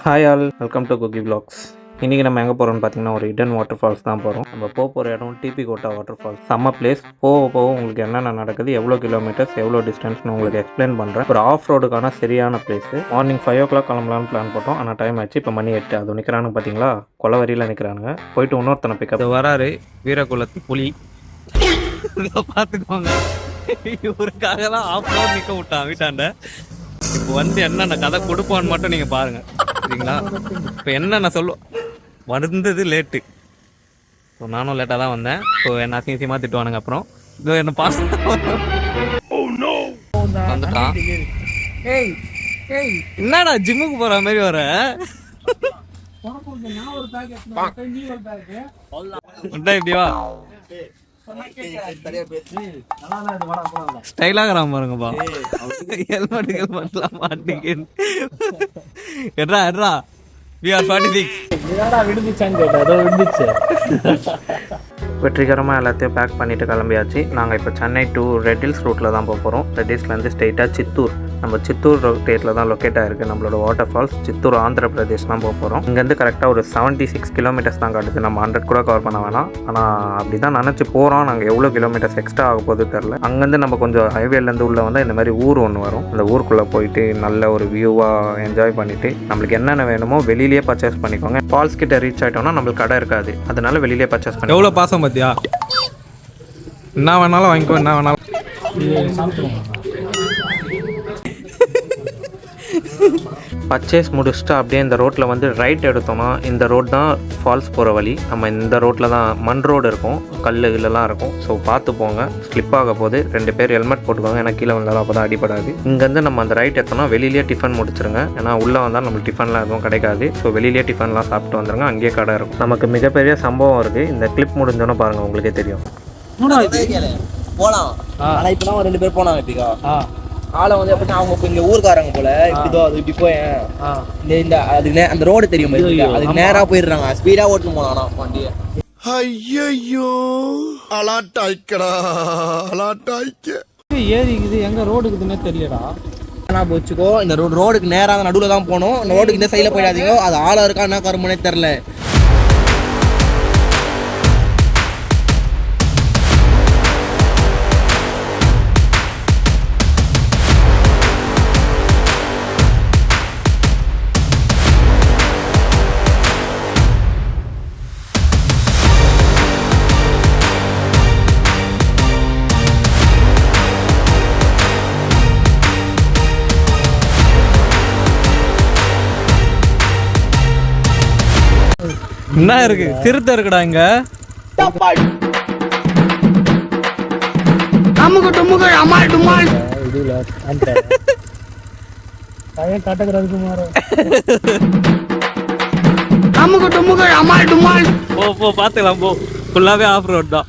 Hi all, welcome to cookie vlogs. இன்றைக்கி நம்ம எங்கே போகிறோம்னு பார்த்தீங்கன்னா ஒரு ஹிடன் வாட்டர் ஃபால்ஸ் தான் போகிறோம். நம்ம போகிற இடம் டிபி கோட்டா வாட்டர் ஃபால்ஸ். செம்ம பிளேஸ். போக உங்களுக்கு என்னென்ன நடக்குது, எவ்வளோ கிலோமீட்டர்ஸ், எவ்வளோ டிஸ்டன்ஸ்னு உங்களுக்கு எக்ஸ்பிளைன் பண்ணுறேன். ஒரு ஆஃப் ரோடுக்கான சரியான பிளேஸு. மார்னிங் 5 o'clock கிளம்பலான்னு பிளான் போட்டோம். ஆனால் டைம் ஆச்சு. இப்போ மணி 8. அது நிற்கிறானுங்க பார்த்தீங்களா, கொலவரியில் நிற்கிறானுங்க. போயிட்டு இன்னொருத்தனை பிக்கப் வராரு. வீரகுலத்து புலி பார்த்துக்கோங்க. இவருக்காக தான் ஆஃப் ரோட் நிற்க விட்டான் வீட்டாண்ட. இப்போ வந்து என்னென்ன கதை கொடுப்பான்னு மட்டும் நீங்கள் பாருங்கள், சரிங்களா? இப்போ என்னென்ன சொல்லுவோம், வந்தது லேட்டு. ஸோ நானும் லேட்டாக தான் வந்தேன். ஸோ என்ன அசிங்கமாக திட்டுவானுங்க. அப்புறம் இதோ என்ன பாஸ் வந்துட்டான். என்னடா ஜிம்முக்கு போகிற மாதிரி வர இப்படிவா ஸ்டைலாக பாருங்கப்பா. ஹெல்மெட்லாம் மாட்டிங்க. எட்ரா எட்ரா we are 46. வெற்றிகரமாக எல்லாத்தையும் பேக் பண்ணிவிட்டு கிளம்பியாச்சு. நாங்கள் இப்போ சென்னை டு ரெட் ஹில்ஸ் ரூட்டில் தான் போக போகிறோம். ரெட் ஹில்ஸ்லேருந்து ஸ்ட்ரெயிட்டாக சித்தூர். நம்ம சித்தூர் ஸ்டேட்டில் தான் லொக்கேட் ஆகிருக்கு நம்மளோட வாட்டர் ஃபால்ஸ். சித்தூர் ஆந்திர பிரதேஷ் தான் போக போகிறோம். இங்கேருந்து கரெக்டாக ஒரு 76 kilometers தான் காட்டுது. நம்ம 100 கூட கவர் பண்ண வேணாம். ஆனால் அப்படி தான் நினச்சி போகிறோம். நாங்கள் எவ்வளோ கிலோமீட்டர்ஸ் எக்ஸ்ட்ரா ஆக போகுது தெரில. அங்கேருந்து நம்ம கொஞ்சம் ஹைவேலேருந்து உள்ளே வந்து இந்த மாதிரி ஊர் ஒன்று வரும். அந்த ஊருக்குள்ளே போயிட்டு நல்ல ஒரு வியூவாக என்ஜாய் பண்ணிவிட்டு நம்மளுக்கு என்னென்ன வேணுமோ வெளியிலேயே பர்ச்சேஸ் பண்ணிக்கோங்க. ஃபால்ஸ் கிட்ட ரீச் ஆகிட்டோம்னா நம்மளுக்கு கடை இருக்காது. அதனால வெளியிலேயே பர்ச்சேஸ் பண்ணி. எவ்வளோ பாசம் பார்த்தியா? என்ன வேணாலும் வாங்கிக்கோ, என்ன வேணாலும். பர்ச்சேஸ் முடிச்சுட்டு அப்படியே இந்த ரோட்டில் வந்து ரைட் எடுத்தோம்னா இந்த ரோட் தான் ஃபால்ஸ் போகிற வழி. நம்ம இந்த ரோட்டில் தான் மண் ரோடு இருக்கும், கல்லுலாம் இருக்கும். ஸோ பார்த்து போங்க, ஸ்லிப் ஆக போது. 2 பேர் ஹெல்மெட் போட்டுக்கோங்க, ஏன்னா கீழே வந்தாலும் அப்போ தான் அடிப்படாது. இங்கேருந்து நம்ம அந்த ரைட் எடுத்தோம்னா வெளியிலேயே டிஃபன் முடிச்சிருங்க. ஏன்னா உள்ளே வந்தால் நம்மளுக்கு டிஃபன்லாம் எதுவும் கிடைக்காது. ஸோ வெளியிலேயே டிஃபன்லாம் சாப்பிட்டு வந்துடுங்க. அங்கேயே கடை இருக்கும். நமக்கு மிகப்பெரிய சம்பவம் இருக்குது. இந்த கிளிப் முடிஞ்சோன்னு பாருங்கள், உங்களுக்கே தெரியும். போலாம். ஆனா இப்பதான் 2 பேர் போனாங்க. இப்படிக்கா ஆளை வந்து எப்படின்னா அவங்க இங்க ஊருக்காரங்க போல. இப்படிதோ அது இப்படி போய் இந்த அதுக்கு அந்த ரோடு தெரியும், அதுக்கு நேரா போயிடுறாங்க. ஸ்பீடா ஓட்டுன்னு போனானா வண்டியை. ஐயோ அலாட்டாய்க்கடா, அலாட்டாய்க்க. ஏறிக்குது எங்க ரோடுக்குதுன்னே தெரியலடா. நான் போச்சுக்கோ, இந்த ரோடுக்கு நேரா நடுவில் தான் போகணும். இந்த ரோடுக்கு இந்த சைடில் போயிடாதீங்க. அது ஆளா இருக்கா என்ன கருமனே தெரில. என்ன இருக்கு? சிறுத்தை இருக்குடா இங்க. போ பாத்துக்கலாம். போ, ஃபுல்லாவே ஆஃப் ரோட் தான்.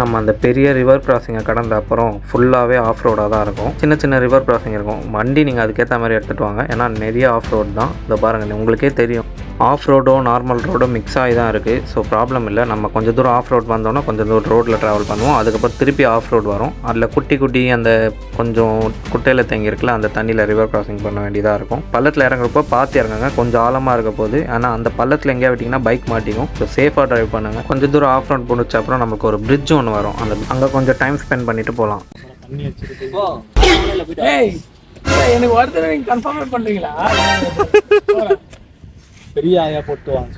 நம்ம அந்த பெரிய ரிவர் கிராசிங்கை கடந்த அப்புறம் ஃபுல்லாகவே ஆஃப் ரோடாக தான் இருக்கும். சின்ன சின்ன ரிவர் கிராசிங் இருக்கும். வண்டி நீங்கள் அதுக்கேற்ற மாதிரி எடுத்துகிட்டு வாங்க, ஏன்னா நிறைய ஆஃப் ரோட் தான். இதை பாருங்கள், உங்களுக்கே தெரியும். ஆஃப் ரோடோ நார்மல் ரோடோ மிக்ஸ் ஆகி தான் இருக்குது. ஸோ ப்ராப்ளம் இல்லை. நம்ம கொஞ்சம் தூரம் ஆஃப் ரோட் வந்தோன்னா கொஞ்சம் தூரம் ரோட்டில் ட்ராவல் பண்ணுவோம். அதுக்கப்புறம் திருப்பி ஆஃப் ரோட் வரும். அதில் குட்டி குட்டி அந்த கொஞ்சம் குட்டையில் தேங்கி இருக்குல்ல, அந்த தண்ணியில் ரிவர் கிராசிங் பண்ண வேண்டியதாக இருக்கும். பள்ளத்தில் இறங்குறப்போ பார்த்து இறங்குங்க, கொஞ்சம் ஆழமாக இருக்க போது. ஆனால் அந்த பள்ளத்தில் எங்கேயா விட்டிங்கன்னா பைக் மாட்டிக்கும். ஸோ சேஃபாக ட்ரைவ் பண்ணுங்கள். கொஞ்சம் தூரம் ஆஃப் ரோட் முடிச்ச அப்புறம் நமக்கு ஒரு பிரிட்ஜ் ஒன்று வரும். அந்த அங்கே கொஞ்சம் டைம் ஸ்பெண்ட் பண்ணிட்டு போகலாம். எனக்கு ஒருத்தர் நீங்க கன்ஃபார்ம் பண்றீங்களா? பெரிய ஆயா போட்டுவாங்க.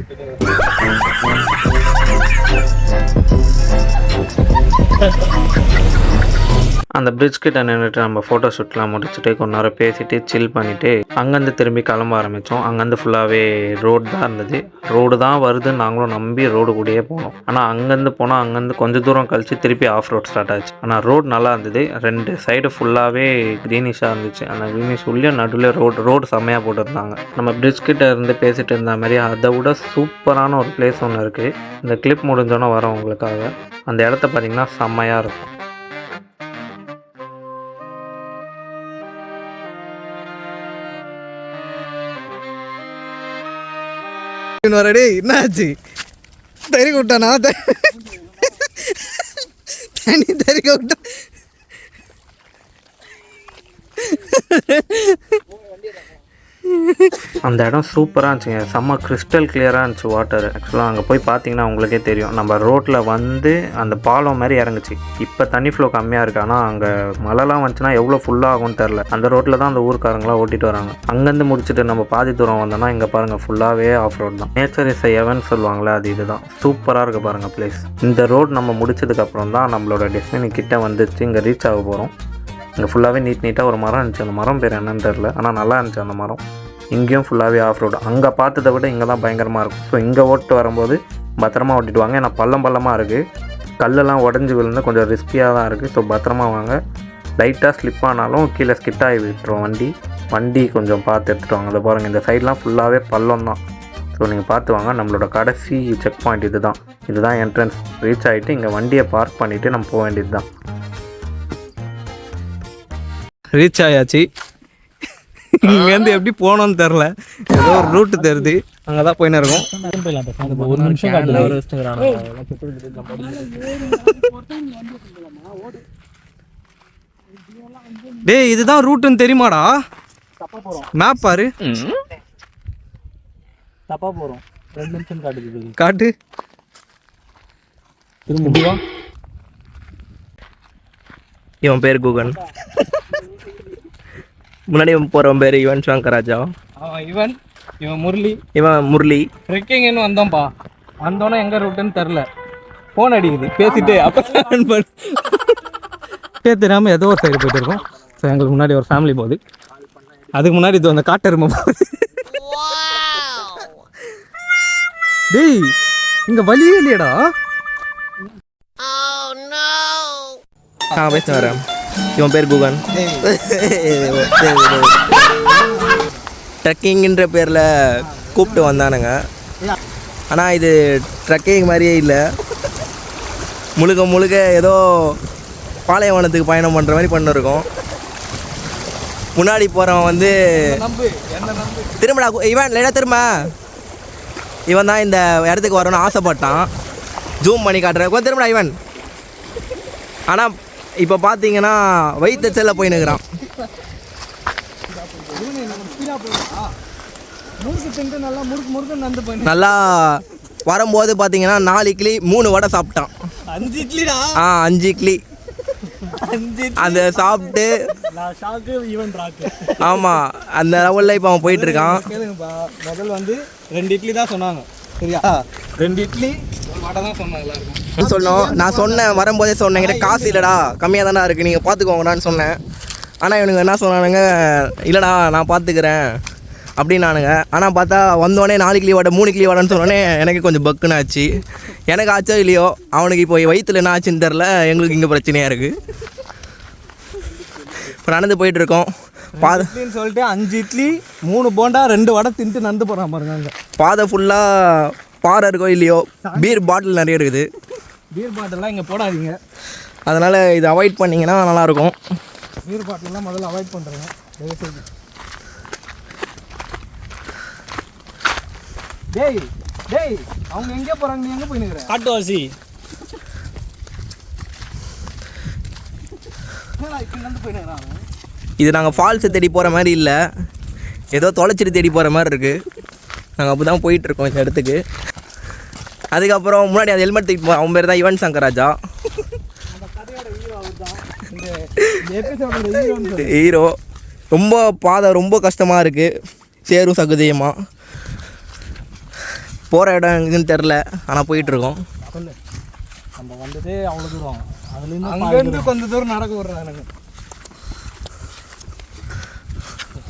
அந்த பிரிட்ஜ் கிட்ட நின்றுட்டு நம்ம ஃபோட்டோ ஷூட்லாம் முடிச்சுட்டு கொஞ்ச நேரம் பேசிட்டு சில் பண்ணிவிட்டு அங்கேருந்து திரும்பி கிளம்ப ஆரம்பித்தோம். அங்கேருந்து ஃபுல்லாகவே ரோடு தான் இருந்தது. ரோடு தான் வருதுன்னு நாங்களும் நம்பி ரோடு கூடயே போனோம். ஆனால் அங்கேருந்து போனால் அங்கேருந்து கொஞ்சம் தூரம் கழித்து திருப்பி ஆஃப் ரோட் ஸ்டார்ட் ஆச்சு. ஆனால் ரோடு நல்லா இருந்தது. 2 சைடு ஃபுல்லாகவே க்ரீனிஷாக இருந்துச்சு. அந்த க்ரீனிஷ் உள்ளே நடுவில் ரோடு செம்மையாக போட்டுருந்தாங்க. நம்ம பிரிட்ஜ் கிட்ட இருந்து பேசிகிட்டு இருந்த மாதிரி அதை விட சூப்பரான ஒரு பிளேஸ் ஒன்று இருக்குது. இந்த கிளிப் முடிஞ்சோன்னே வரோம் உங்களுக்காக. அந்த இடத்த பார்த்திங்கன்னா செம்மையாக இருக்கும். என்னாச்சு? தெறிக்க விட்டானா? தண்ணி தெறிக்க விட்டா. அந்த இடம் சூப்பராக இருந்துச்சுங்க, செம்ம கிறிஸ்டல் கிளியராக இருந்துச்சு வாட்டர். ஆக்சுவலாக அங்கே போய் பார்த்தீங்கன்னா உங்களுக்கே தெரியும், நம்ம ரோட்டில் வந்து அந்த பாலம் மாதிரி இறங்குச்சு. இப்போ தண்ணி ஃப்ளோ கம்மியாக இருக்குது, ஆனால் அங்கே மழைலாம் வந்துச்சுன்னா எவ்வளோ ஃபுல்லாகும்னு தெரில. அந்த ரோட்டில் தான் அந்த ஊருக்காரங்களாம் ஓட்டிட்டு வராங்க. அங்கேருந்து முடிச்சுட்டு நம்ம பாதி தூரம் வந்தோம்னா இங்கே பாருங்கள் ஃபுல்லாகவே ஆஃப் ரோட் தான். நேச்சர் இஸ் எவன் சொல்லுவாங்களே, அது இதுதான். சூப்பராக இருக்குது பாருங்கள் பிளேஸ். இந்த ரோட் நம்ம முடிச்சதுக்கப்புறம் தான் நம்மளோட டெஸ்டினி கிட்ட வந்துச்சு. இங்கே ரீச் ஆக போகிறோம். இங்கே ஃபுல்லாகவே நீட்டாக ஒரு மரம் இருந்துச்சு. அந்த மரம் பேர் என்னன்னு தெரில, ஆனால் நல்லா இருந்துச்சு அந்த மரம். இங்கேயும் ஃபுல்லாகவே ஆஃப் ரோடு. அங்கே பார்த்ததை விட இங்கே தான் பயங்கரமாக இருக்கும். ஸோ இங்கே ஓட்டு வரும்போது பத்திரமா ஓட்டிட்டு வாங்க. ஏன்னா பள்ளமாக இருக்குது, கல்லெல்லாம் உடஞ்சி விழுந்து கொஞ்சம் ரிஸ்கியாக தான் இருக்குது. ஸோ பத்திரமா வாங்க. லைட்டாக ஸ்லிப் ஆனாலும் கீழே ஸ்கிட் ஆகி விட்டுரும் வண்டி கொஞ்சம் பார்த்து எடுத்துகிட்டு வாங்க. அதை பாருங்கள், இந்த சைட்லாம் ஃபுல்லாகவே பள்ளம் தான். ஸோ நீங்கள் பார்த்து வாங்க. நம்மளோட கடைசி செக் பாயிண்ட் இதுதான் என்ட்ரன்ஸ். ரீச் ஆகிட்டு இங்கே வண்டியை பார்க் பண்ணிவிட்டு நம்ம போக வேண்டியது தான். ரீச் ஆயாச்சு. இங்கேருந்து எப்படி போனோன்னு தெரில, ஏதோ ஒரு ரூட்டு தெரியுது, அங்கே தான் போயின்னு இருக்கோம். ஒரு நிமிஷம் டேய் இதுதான் ரூட்டுன்னு தெரியுமாடா? மேப் பாரு. தப்பா போறோம். 2 நிமிஷம் காட்டுது. காட்டு. திரும்ப இவன் பேர் குகன். முன்னாடி போகிறவன் பேர் யுவன் சங்கர் ராஜா. இவன் முரளி. இவன் முரளி. ட்ரெக்கிங்னு வந்தோம்ப்பா. வந்தோன்னே எங்கே ரூட்டுன்னு தெரில, ஃபோன் அடிக்குது பேசிட்டு. அப்போ தெரியாமல் ஏதோ ஒரு சைடு போயிட்டு இருக்கோம். ஸோ எங்களுக்கு முன்னாடி ஒரு ஃபேமிலி போகுது, அதுக்கு முன்னாடி இது அந்த காட்டெருமை போகுது. டேய் இங்கே வழியே இல்லையடா. பேச வரேன். இவன் பேர் குகன். ட்ரெக்கிங்கிற பேரில் கூப்பிட்டு வந்தானுங்க. ஆனால் இது ட்ரெக்கிங் மாதிரியே இல்லை, முழுக்க ஏதோ பாலைவனத்துக்கு பயணம் பண்ணுற மாதிரி பண்ணிருக்கோம். முன்னாடி போகிறவன் வந்து திரும்படா இவன் லைட்டாக திரும்ப. இவன் தான் இந்த இடத்துக்கு வரணும்னு ஆசைப்பட்டான். ஜூம் பண்ணி காட்டுறேன், கொஞ்சம் திரும்படா இவன். ஆனால் இப்போ பார்த்தீங்கன்னா வயிற்றுச்சல்ல போயின்னுக்குறான். நல்லா வரும்போது பார்த்தீங்கன்னா 4 இட்லி 3 வடை சாப்பிட்டான். 5 இட்லிடா. 5 இட்லி அந்த சாப்பிட்டு. ஆமாம், அந்த லெவலில் இப்போ அவன் போயிட்டு இருக்கான். கேளுங்கப்பா, முதல் வந்து 2 இட்லி தான் சொன்னாங்க, சரியா? 2 இட்லி வடை தான் சொன்னாங்க. சொன்னோம், நான் சொன்னேன் வரும்போதே சொன்னேன், என்கிட்ட காசு இல்லைடா, கம்மியாக தானே இருக்குது, நீங்கள் பார்த்துக்கோங்கடான்னு சொன்னேன். ஆனால் இவனுங்க என்ன சொன்னானுங்க, இல்லைடா நான் பார்த்துக்கிறேன் அப்படின்னானுங்க. ஆனால் பார்த்தா வந்தோடனே 4 கிலோ வடை 3 கிலோ வடைன்னு சொன்னோடனே எனக்கு கொஞ்சம் பக்குன்னு ஆச்சு. எனக்கு ஆச்சோ இல்லையோ, அவனுக்கு இப்போ வயிற்றுல என்ன ஆச்சுன்னு தெரில, எங்களுக்கு இங்கே பிரச்சனையாக இருக்குது. இப்போ நடந்து போயிட்டுருக்கோம். இட்லின்னு சொல்லிட்டு 5 இட்லி 3 போண்டா 2 வடை தின்ட்டு நடந்து போகிறான் பாருங்க. பாதை ஃபுல்லாக பாறை இருக்கோ இல்லையோ, பீர் பாட்டில் நிறைய இருக்குது. பீர் பாட்டில்லாம் இங்கே போடாதீங்க, அதனால் இது அவாய்ட் பண்ணிங்கன்னா நல்லாயிருக்கும். பீர் பாட்டிலாம் முதல்ல அவாய்ட் பண்ணுறேங்க தயவுசெய்து. டேய் டேய் அவங்க எங்கே போகிறாங்க, நீ எங்கே போயினுக்கிற? காட்டுவாசி. இது நாங்கள் ஃபால்ஸை தேடி போகிற மாதிரி இல்லை, ஏதோ தொலைச்சிட்டு தேடி போகிற மாதிரி இருக்குது. நாங்கள் அப்போ தான் போயிட்டுருக்கோம் இந்த இடத்துக்கு. அதுக்கப்புறம் முன்னாடி அது ஹெல்மெட் தூக்கிட்டு அவன் பேர் தான் யுவன் சங்கர் ராஜா. ஹீரோ. ரொம்ப பாதை ரொம்ப கஷ்டமாக இருக்குது, சேரும் சகுதியமாக. போகிற இடம் எங்கேன்னு தெரில, ஆனால் போயிட்டுருக்கோம். நம்ம வந்ததே அவ்வளோ தூரம், அதுலேருந்து அங்கேருந்து கொஞ்சம் தூரம் நடக்க விட்றாங்க.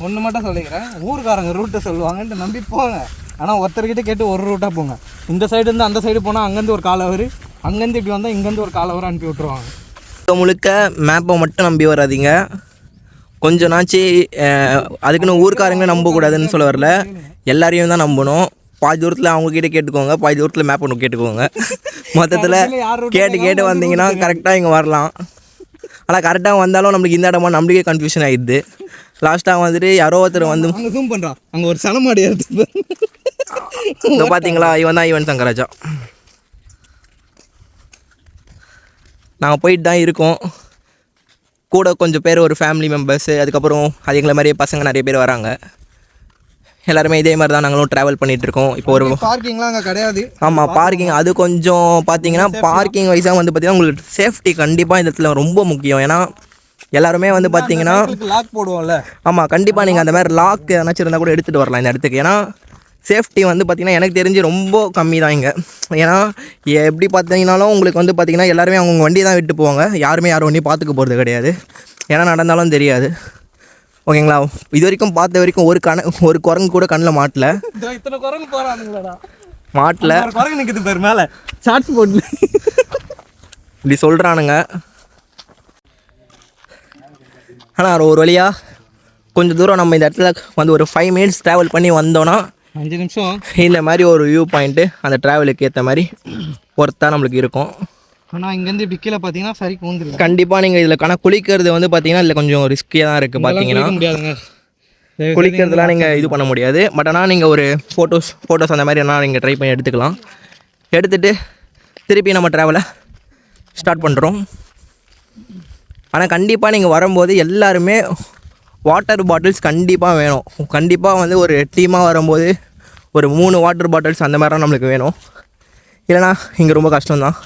ஒன்று மட்டும் சொல்லிக்கிறேன், ஊருக்காரங்க ரூட்டை சொல்லுவாங்கன்ட்டு நம்பி போங்க. ஆனால் ஒருத்தர்கிட்ட கேட்டு ஒரு ரூட்டாக போங்க. இந்த சைடுலேருந்து அந்த சைடு போனால் அங்கேருந்து ஒரு கால் அவர், அங்கேருந்து இப்படி வந்தால் இங்கேருந்து ஒரு கால் அவர் அனுப்பி விட்ருவாங்க. முழுக்க மேப்பை மட்டும் நம்பி வராதிங்க. கொஞ்சம் நாச்சு அதுக்குன்னு ஊருக்காரங்களே நம்பக்கூடாதுன்னு சொல்ல வரல, எல்லாரையும் தான் நம்பணும். பாதி தூரத்தில் அவங்கக்கிட்ட கேட்டுக்கோங்க, பாதி தூரத்தில் மேப் ஒன்று கேட்டுக்கோங்க. மொத்தத்தில் கேட்டு வந்தீங்கன்னா கரெக்டாக இங்கே வரலாம். ஆனால் கரெக்டாக வந்தாலும் நம்மளுக்கு இந்த இடமா நம்மளுக்கே கன்ஃபியூஷன் ஆகிடுது. லாஸ்ட்டாக வந்துட்டு யாரோ ஒருத்தர் வந்து அங்கே ஜூம் பண்ணுறான், அங்கே ஒரு சனமாடி எடுத்து பார்த்தீங்களா, இவன் தான் யுவன் சங்கர் ராஜா. நாங்கள் போயிட்டு தான் இருக்கோம். கூட கொஞ்சம் பேர் ஒரு ஃபேமிலி மெம்பர்ஸு, அதுக்கப்புறம் அது எங்களை மாதிரியே பசங்க நிறைய பேர் வராங்க. எல்லாருமே இதே மாதிரி தான் நாங்களும் ட்ராவல் பண்ணிட்டு இருக்கோம். இப்போ ஒரு பார்க்கிங்லாம் அங்கே கிடையாது. ஆமாம், பார்க்கிங் அது கொஞ்சம் பார்த்தீங்கன்னா பார்க்கிங் வைஸாக வந்து பார்த்தீங்கன்னா உங்களுக்கு சேஃப்டி கண்டிப்பாக இந்த இடத்துல ரொம்ப முக்கியம். ஏன்னா எல்லாருமே வந்து பார்த்தீங்கன்னா லாக் போடுவோம்ல. ஆமாம், கண்டிப்பாக நீங்கள் அந்த மாதிரி லாக் ஏதாச்சும் இருந்தால் கூட எடுத்துகிட்டு வரலாம் இந்த இடத்துக்கு. ஏன்னா சேஃப்டி வந்து பார்த்திங்கன்னா எனக்கு தெரிஞ்சு ரொம்ப கம்மி தான் இங்கே. ஏன்னா எப்படி பார்த்தீங்கன்னாலும் உங்களுக்கு வந்து பார்த்திங்கன்னா எல்லாருமே அவங்க வண்டியை தான் விட்டு போவாங்க. யாருமே யாரும் வண்டியும் பார்த்துக்க போகிறது கிடையாது. ஏன்னா நடந்தாலும் தெரியாது. ஓகேங்களா? இது வரைக்கும் பார்த்த வரைக்கும் ஒரு குரங்கு கூட கண்ணில் மாட்டல. இத்தனை குரங்கு போகிறானுங்களா? மாட்டல. குரங்கு நிற்குது பேர் மேலே ஷார்ட்ஸ் போட்டு இப்படி சொல்கிறானுங்க. ஆனால் ஒரு வழியாக கொஞ்சம் தூரம் நம்ம இந்த இடத்துல வந்து ஒரு 5 மினிட்ஸ் ட்ராவல் பண்ணி வந்தோன்னா 5 நிமிஷம் இந்த மாதிரி ஒரு வியூ பாயிண்ட்டு அந்த ட்ராவலுக்கு ஏற்ற மாதிரி ஒர்த்தாக நம்மளுக்கு இருக்கும். ஆனால் இங்கேருந்து இப்படி கீழே பார்த்தீங்கன்னா சரி கூந்துருக்கு. கண்டிப்பாக நீங்கள் இதில் குளிக்கிறது வந்து பார்த்தீங்கன்னா இதில் கொஞ்சம் ரிஸ்கியாக தான் இருக்குது. பார்த்தீங்கன்னா முடியாதுங்க, குளிக்கிறதுலாம் நீங்கள் இது பண்ண முடியாது. பட் ஆனால் நீங்கள் ஒரு ஃபோட்டோஸ் அந்த மாதிரி என்ன நீங்கள் ட்ரை பண்ணி எடுத்துக்கலாம். எடுத்துகிட்டு திருப்பி நம்ம ட்ராவலை ஸ்டார்ட் பண்ணுறோம். ஆனால் கண்டிப்பாக நீங்கள் வரும்போது எல்லாருமே வாட்டர் பாட்டில்ஸ் கண்டிப்பாக வேணும். கண்டிப்பாக வந்து ஒரு டீமாக வரும்போது ஒரு 3 வாட்டர் பாட்டில்ஸ் அந்த மாதிரிலாம் நம்மளுக்கு வேணும். இல்லைனா இங்கே ரொம்ப கஷ்டம்தான்.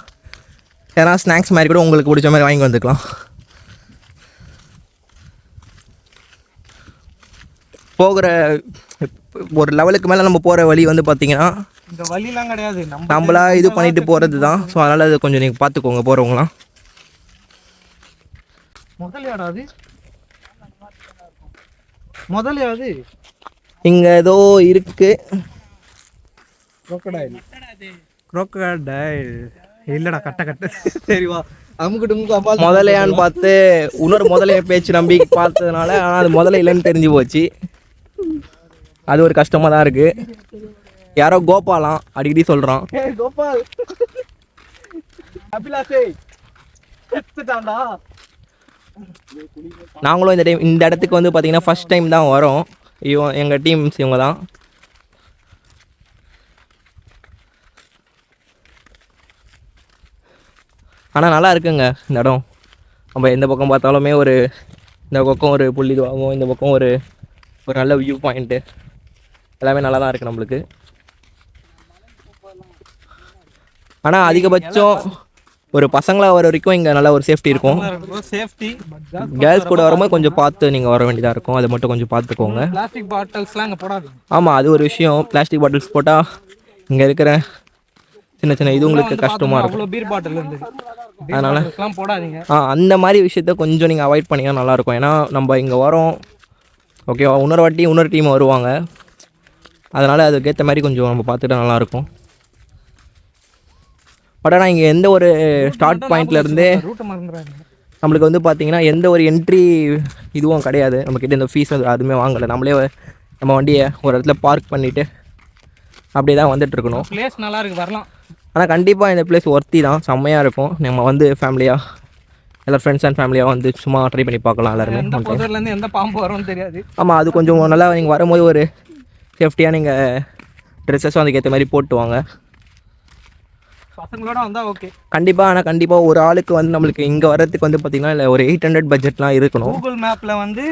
ஏன்னா ஸ்நாக்ஸ் மாதிரி கூட உங்களுக்கு பிடிச்ச மாதிரி வாங்கி வந்துக்கலாம். போகிற ஒரு லெவலுக்கு மேலே நம்ம போகிற வழி வந்து பார்த்திங்கன்னா இந்த வழிலாம் கிடையாது, நம்மளா இது பண்ணிட்டு போகிறது தான். ஸோ அதனால் அது கொஞ்சம் நீங்கள் பார்த்துக்கோங்க போகிறவங்களாம். முதலையாது இங்கே ஏதோ இருக்குது. crocodile இல்லடா, கட்ட சரிவா அமுக்கிட்டு அப்பா முதலையான்னு பார்த்து இன்னொரு முதலைய பேச்சு நம்பி பார்த்ததுனால ஆனால் அது முதல்ல இல்லைன்னு தெரிஞ்சு போச்சு. அது ஒரு கஷ்டமாக தான் இருக்குது. யாரோ கோபாலாம் அடிக்கடி சொல்கிறான். கோபால் அபிலாஷே செத்துட்டான்டா. நாங்களும் இந்த இடத்துக்கு வந்து பார்த்திங்கன்னா ஃபஸ்ட் டைம் தான் வரோம். எங்கள் டீம்ஸ் இவங்க தான். ஆனால் நல்லா இருக்குங்க இந்த இடம். நம்ம எந்த பக்கம் பார்த்தாலுமே இந்த பக்கம் ஒரு புள்ளி இதுவாகும், இந்த பக்கம் ஒரு நல்ல வியூ பாயிண்ட்டு எல்லாமே நல்லா தான் இருக்குது நம்மளுக்கு. ஆனால் அதிகபட்சம் ஒரு பசங்களாக வர வரைக்கும் இங்கே நல்லா ஒரு சேஃப்டி இருக்கும். கேர்ள்ஸ் கூட வரும்போது கொஞ்சம் பார்த்து நீங்கள் வர வேண்டியதாக இருக்கும். அதை மட்டும் கொஞ்சம் பார்த்துக்கோங்க. பிளாஸ்டிக் பாட்டில்ஸ்லாம் இங்கே போடாது. ஆமாம், அது ஒரு விஷயம். பிளாஸ்டிக் பாட்டில்ஸ் போட்டால் இங்கே இருக்கிற சின்ன இது உங்களுக்கு கஷ்டமாக இருக்கும். பீர் பாட்டில் இருந்து அதனால் போடாதீங்க. அந்த மாதிரி விஷயத்த கொஞ்சம் நீங்கள் அவாய்ட் பண்ணிங்கன்னா நல்லாயிருக்கும். ஏன்னா நம்ம இங்கே வரோம், ஓகேவா, இன்னொரு டீம் வருவாங்க. அதனால் அதுக்கேற்ற மாதிரி கொஞ்சம் நம்ம பார்த்துட்டா நல்லாயிருக்கும். பட் ஆனால் இங்கே எந்த ஒரு ஸ்டார்ட் பாயிண்ட்லேருந்தே நம்மளுக்கு வந்து பார்த்திங்கன்னா எந்த ஒரு என்ட்ரி இதுவும் கிடையாது. நம்மக்கிட்ட இந்த ஃபீஸ் அதுவுமே வாங்கலை. நம்மளே நம்ம வண்டியை ஒரு இடத்துல பார்க் பண்ணிவிட்டு அப்படியே தான் வந்துட்டுருக்கணும். பிளேஸ் நல்லா இருக்குது, வரலாம். ஆனால் கண்டிப்பாக இந்த பிளேஸ் ஒர்த்தி தான், செம்மையாக இருக்கும். நம்ம வந்து ஃபேமிலியாக எல்லாரும் ஃப்ரெண்ட்ஸ் அண்ட் ஃபேமிலியாக வந்து சும்மா ட்ரை பண்ணி பார்க்கலாம் எல்லாருமே. எந்த பாம்பு வரும்னு தெரியாது. ஆமாம், அது கொஞ்சம் நல்லா நீங்கள் வரும்போது ஒரு சேஃப்டியாக நீங்கள் ட்ரெஸ்ஸஸும் அதுக்கேற்ற மாதிரி போட்டு வாங்க. பசங்களோட வந்தால் ஓகே கண்டிப்பாக. ஆனால் கண்டிப்பாக ஒரு ஆளுக்கு வந்து நம்மளுக்கு இங்கே வர்றதுக்கு வந்து பார்த்திங்கன்னா இல்லை ஒரு 800 பட்ஜெட்லாம் இருக்கணும். கூகுள் மேப்பில் வந்து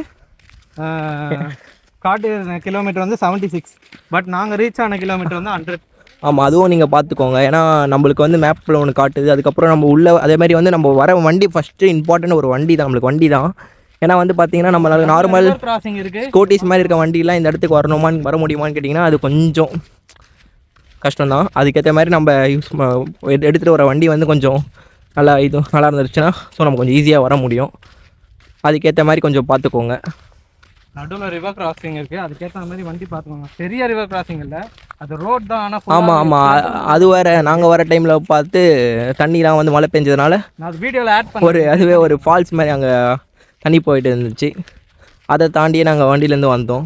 காட்டு கிலோமீட்டர் வந்து 76, பட் நாங்கள் ரீச் ஆன கிலோமீட்டர் வந்து 100. ஆமாம், அதுவும் நீங்கள் பார்த்துக்கோங்க. ஏன்னா நம்மளுக்கு வந்து மேப்பில் ஒன்று காட்டுது. அதுக்கப்புறம் நம்ம உள்ள அதே மாதிரி வந்து நம்ம வர வண்டி ஃபஸ்ட்டு இம்பார்ட்டன்ட் ஒரு வண்டி தான், நம்மளுக்கு வண்டி தான். ஏன்னா வந்து பார்த்தீங்கன்னா நம்ம நார்மல் கிராசிங் இருக்குது, ஸ்கூட்டிஸ் மாதிரி இருக்க வண்டிலாம் இந்த இடத்துக்கு வர முடியுமான்னு கேட்டிங்கன்னா அது கொஞ்சம் கஷ்டம்தான். அதுக்கேற்ற மாதிரி நம்ம எடுத்துகிட்டு வர வண்டி வந்து கொஞ்சம் நல்லா இருந்துச்சுன்னா ஸோ நம்ம கொஞ்சம் ஈஸியாக வர முடியும். அதுக்கேற்ற மாதிரி கொஞ்சம் பார்த்துக்கோங்க. நடுவில் ரிவர் கிராசிங் இருக்குது, அதுக்கேற்ற மாதிரி வண்டி பார்த்துக்கோங்க. பெரிய ரிவர் கிராசிங் இல்லை, அது ரோட் தான். ஆனால் ஆமாம், அது வேறு. நாங்கள் வர டைமில் பார்த்து தண்ணிலாம் வந்து மழை பெஞ்சதுனால நான் அது வீடியோவில் ஆட் பண்ணி அதுவே ஒரு ஃபால்ஸ் மாதிரி அங்கே தண்ணி போயிட்டு இருந்துச்சு. அதை தாண்டியே நாங்கள் வண்டியிலேருந்து வந்தோம்.